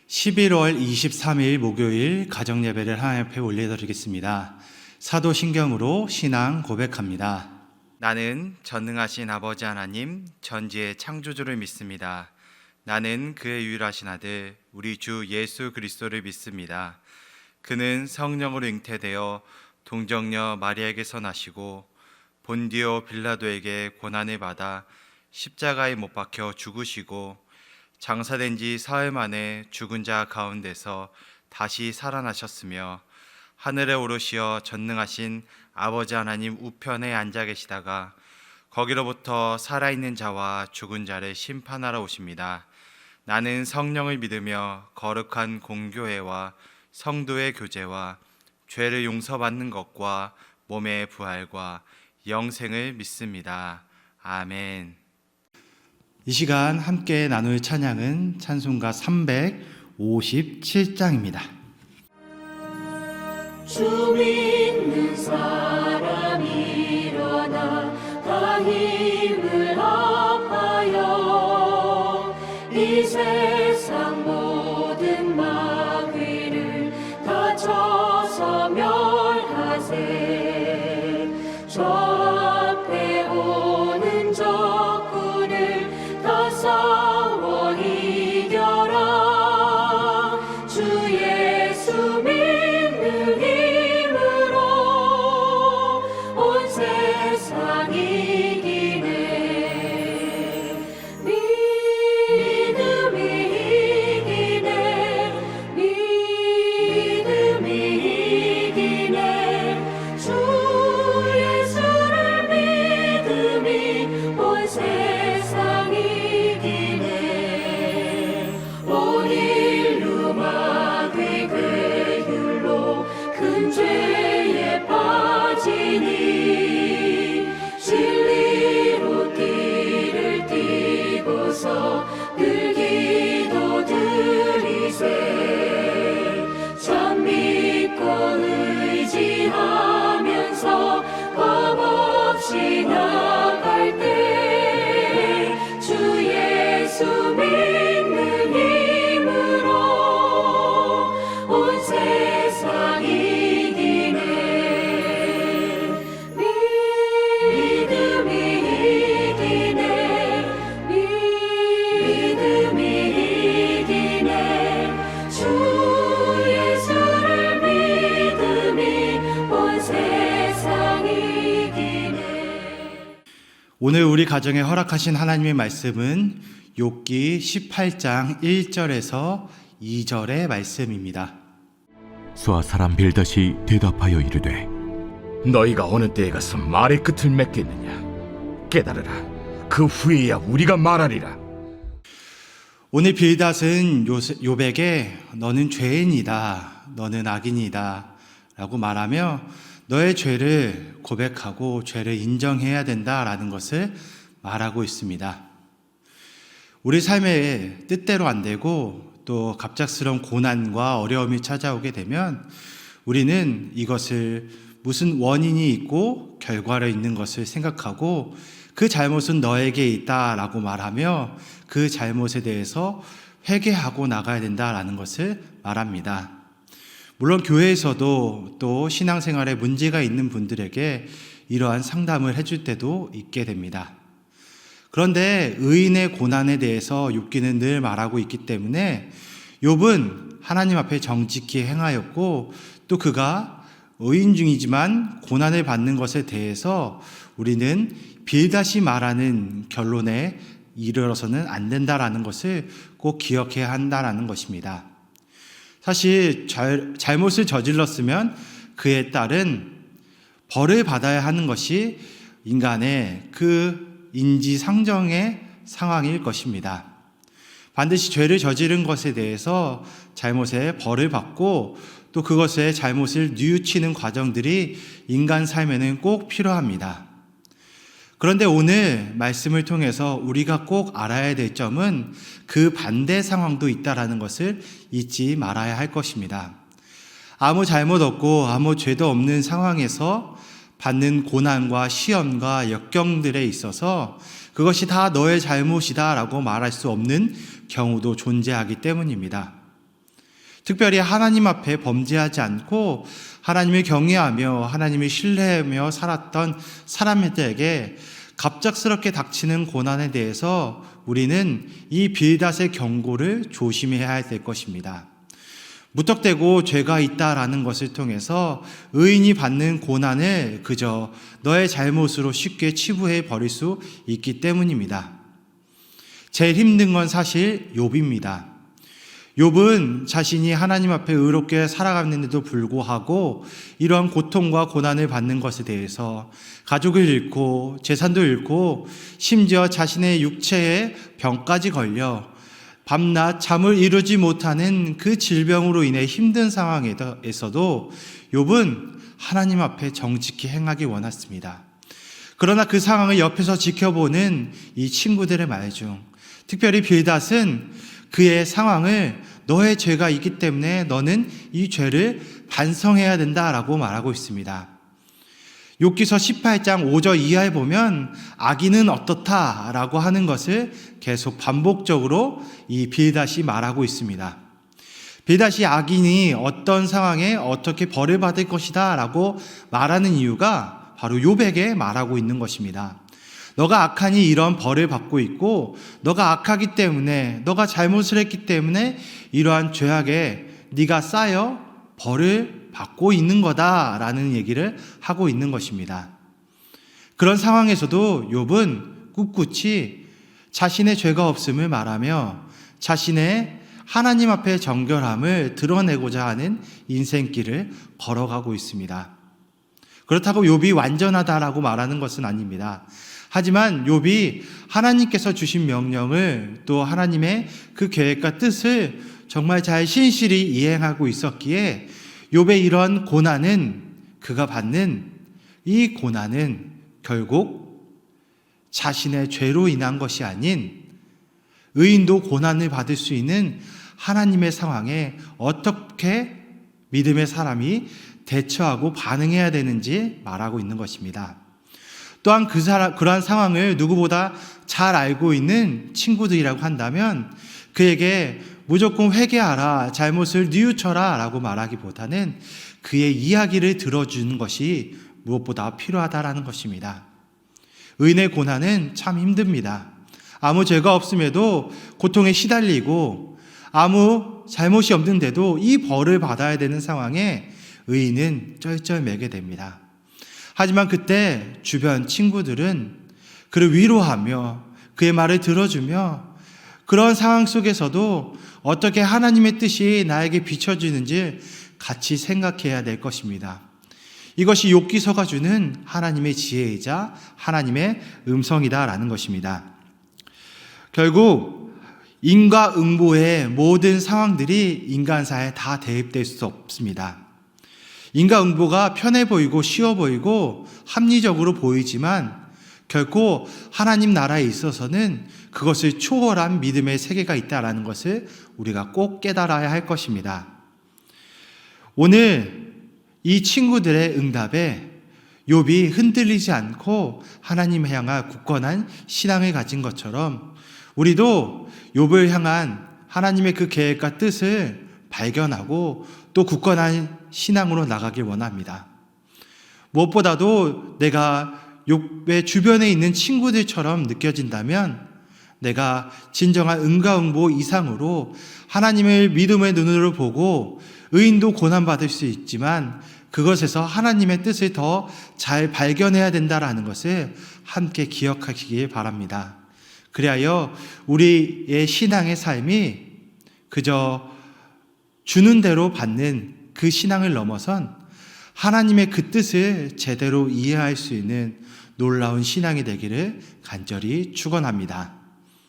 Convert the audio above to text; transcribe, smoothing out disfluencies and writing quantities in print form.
11월 23일 목요일 가정예배를 하나님 앞에 올려드리겠습니다. 사도신경으로 신앙 고백합니다. 나는 전능하신 아버지 하나님 전지의 창조주를 믿습니다. 나는 그의 유일하신 아들 우리 주 예수 그리스도를 믿습니다. 그는 성령으로 잉태되어 동정녀 마리아에게서 나시고 본디오 빌라도에게 고난을 받아 십자가에 못 박혀 죽으시고 장사된 지 사흘 만에 죽은 자 가운데서 다시 살아나셨으며 하늘에 오르시어 전능하신 아버지 하나님 우편에 앉아 계시다가 거기로부터 살아있는 자와 죽은 자를 심판하러 오십니다. 나는 성령을 믿으며 거룩한 공교회와 성도의 교제와 죄를 용서받는 것과 몸의 부활과 영생을 믿습니다. 아멘. 이 시간 함께 나눌 찬양은 찬송가 357장입니다. 주 믿는 사람 일어나 다 힘을 합하여 이 세상 모든 마귀를 다 쳐서 멸하세. 저 앞에 오는 적군을 다 싸워 이겨라. 주 예수 믿는 힘으로 온 세상 이기네. 믿음이 이기네. 믿음이 이기네. 주 예수를 믿음이 온 세상 이기네. 온 인류 마귀 괴율로 큰 죄에 빠지니 진리로 길을 띠고서 늘 기도 드리세. 참 믿고 의지하면서 겁 없이 나갈 때 주 예수 믿는 힘으로 온 세상 이기네. 믿음이 이기네. 믿음이 이기네. 주 예수를 믿음이 온 세상 이기네. 오늘 우리 가정에 허락하신 하나님의 말씀은 욥기 18장 1절에서 2절의 말씀입니다. 수아 사람 빌닷이 대답하여 이르되 너희가 어느 때에 가서 말의 끝을 맺겠느냐. 깨달으라. 그 후에야 우리가 말하리라. 오늘 빌닷은 욥에게 너는 죄인이다, 너는 악인이다 라고 말하며 너의 죄를 고백하고 죄를 인정해야 된다라는 것을 말하고 있습니다. 우리 삶에 뜻대로 안 되고 또 갑작스러운 고난과 어려움이 찾아오게 되면 우리는 이것을 무슨 원인이 있고 결과로 있는 것을 생각하고 그 잘못은 너에게 있다라고 말하며 그 잘못에 대해서 회개하고 나가야 된다라는 것을 말합니다. 물론 교회에서도 또 신앙생활에 문제가 있는 분들에게 이러한 상담을 해줄 때도 있게 됩니다. 그런데 의인의 고난에 대해서 욥기는 늘 말하고 있기 때문에 욥은 하나님 앞에 정직히 행하였고 또 그가 의인 중이지만 고난을 받는 것에 대해서 우리는 빌닷이 말하는 결론에 이르러서는 안 된다라는 것을 꼭 기억해야 한다라는 것입니다. 사실 잘못을 저질렀으면 그에 따른 벌을 받아야 하는 것이 인간의 그 인지상정의 상황일 것입니다. 반드시 죄를 저지른 것에 대해서 잘못의 벌을 받고 또 그것의 잘못을 뉘우치는 과정들이 인간 삶에는 꼭 필요합니다. 그런데 오늘 말씀을 통해서 우리가 꼭 알아야 될 점은 그 반대 상황도 있다라는 것을 잊지 말아야 할 것입니다. 아무 잘못 없고 아무 죄도 없는 상황에서 받는 고난과 시험과 역경들에 있어서 그것이 다 너의 잘못이다 라고 말할 수 없는 경우도 존재하기 때문입니다. 특별히 하나님 앞에 범죄하지 않고 하나님을 경외하며 하나님을 신뢰하며 살았던 사람들에게 갑작스럽게 닥치는 고난에 대해서 우리는 이 빌닷의 경고를 조심해야 될 것입니다. 무턱대고 죄가 있다라는 것을 통해서 의인이 받는 고난을 그저 너의 잘못으로 쉽게 치부해 버릴 수 있기 때문입니다. 제일 힘든 건 사실 욥입니다. 욥은 자신이 하나님 앞에 의롭게 살아갔는데도 불구하고 이러한 고통과 고난을 받는 것에 대해서 가족을 잃고 재산도 잃고 심지어 자신의 육체에 병까지 걸려 밤낮 잠을 이루지 못하는 그 질병으로 인해 힘든 상황에서도 욥은 하나님 앞에 정직히 행하기 원했습니다. 그러나 그 상황을 옆에서 지켜보는 이 친구들의 말 중 특별히 빌닷은 그의 상황을 너의 죄가 있기 때문에 너는 이 죄를 반성해야 된다라고 말하고 있습니다. 욥기서 18장 5절 이하에 보면 악인은 어떻다라고 하는 것을 계속 반복적으로 이 빌닷이 말하고 있습니다. 빌닷이 악인이 어떤 상황에 어떻게 벌을 받을 것이다 라고 말하는 이유가 바로 욥에게 말하고 있는 것입니다. 너가 악하니 이런 벌을 받고 있고 너가 악하기 때문에 너가 잘못을 했기 때문에 이러한 죄악에 네가 쌓여 벌을 받고 있는 거다라는 얘기를 하고 있는 것입니다. 그런 상황에서도 욥은 꿋꿋이 자신의 죄가 없음을 말하며 자신의 하나님 앞에 정결함을 드러내고자 하는 인생길을 걸어가고 있습니다. 그렇다고 욥이 완전하다라고 말하는 것은 아닙니다. 하지만 욥이 하나님께서 주신 명령을 또 하나님의 그 계획과 뜻을 정말 잘 신실히 이행하고 있었기에 욥의 이런 고난은 그가 받는 이 고난은 결국 자신의 죄로 인한 것이 아닌 의인도 고난을 받을 수 있는 하나님의 상황에 어떻게 믿음의 사람이 대처하고 반응해야 되는지 말하고 있는 것입니다. 또한 그러한 상황을 누구보다 잘 알고 있는 친구들이라고 한다면 그에게 무조건 회개하라, 잘못을 뉘우쳐라 라고 말하기보다는 그의 이야기를 들어주는 것이 무엇보다 필요하다라는 것입니다. 의인의 고난은 참 힘듭니다. 아무 죄가 없음에도 고통에 시달리고 아무 잘못이 없는데도 이 벌을 받아야 되는 상황에 의인은 쩔쩔매게 됩니다. 하지만 그때 주변 친구들은 그를 위로하며 그의 말을 들어주며 그런 상황 속에서도 어떻게 하나님의 뜻이 나에게 비춰지는지 같이 생각해야 될 것입니다. 이것이 욥기서가 주는 하나님의 지혜이자 하나님의 음성이다라는 것입니다. 결국 인과응보의 모든 상황들이 인간사에 다 대입될 수 없습니다. 인과응보가 편해 보이고 쉬워 보이고 합리적으로 보이지만 결코 하나님 나라에 있어서는 그것을 초월한 믿음의 세계가 있다는 것을 우리가 꼭 깨달아야 할 것입니다. 오늘 이 친구들의 응답에 욥이 흔들리지 않고 하나님을 향한 굳건한 신앙을 가진 것처럼 우리도 욥을 향한 하나님의 그 계획과 뜻을 발견하고 또 굳건한 신앙으로 나가길 원합니다. 무엇보다도 내가 욥의 주변에 있는 친구들처럼 느껴진다면 내가 진정한 응가응보 이상으로 하나님을 믿음의 눈으로 보고 의인도 고난받을 수 있지만 그것에서 하나님의 뜻을 더 잘 발견해야 된다는 것을 함께 기억하시길 바랍니다. 그리하여 우리의 신앙의 삶이 그저 주는 대로 받는 그 신앙을 넘어선 하나님의 그 뜻을 제대로 이해할 수 있는 놀라운 신앙이 되기를 간절히 축원합니다.